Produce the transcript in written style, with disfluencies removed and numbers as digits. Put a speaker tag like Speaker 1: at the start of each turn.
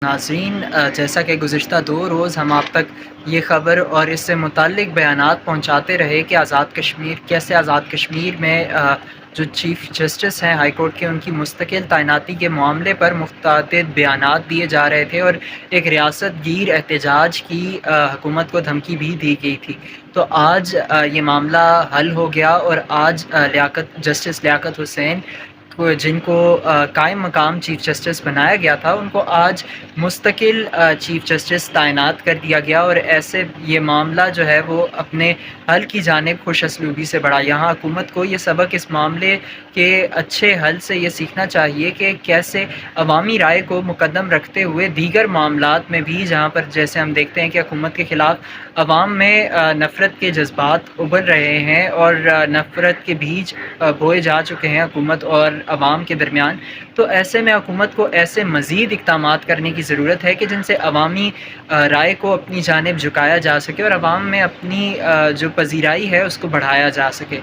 Speaker 1: ناظرین، جیسا کہ گزشتہ 2 روز ہم آپ تک یہ خبر اور اس سے متعلق بیانات پہنچاتے رہے کہ آزاد کشمیر میں جو چیف جسٹس ہیں ہائی کورٹ کے، ان کی مستقل تعیناتی کے معاملے پر متعدد بیانات دیے جا رہے تھے اور ایک ریاست گیر احتجاج کی حکومت کو دھمکی بھی دی گئی تھی۔ تو آج یہ معاملہ حل ہو گیا اور آج جسٹس لیاقت حسین جن کو قائم مقام چیف جسٹس بنایا گیا تھا، ان کو آج مستقل چیف جسٹس تعینات کر دیا گیا، اور ایسے یہ معاملہ جو ہے وہ اپنے حل کی جانب خوش اسلوبی سے بڑھا۔ یہاں حکومت کو یہ سبق اس معاملے کے اچھے حل سے یہ سیکھنا چاہیے کہ کیسے عوامی رائے کو مقدم رکھتے ہوئے دیگر معاملات میں بھی، جہاں پر جیسے ہم دیکھتے ہیں کہ حکومت کے خلاف عوام میں نفرت کے جذبات ابھر رہے ہیں اور نفرت کے بیج بوئے جا چکے ہیں حکومت اور عوام کے درمیان، تو ایسے میں حکومت کو ایسے مزید اقدامات کرنے کی ضرورت ہے کہ جن سے عوامی رائے کو اپنی جانب جھکایا جا سکے اور عوام میں اپنی جو پذیرائی ہے اس کو بڑھایا جا سکے۔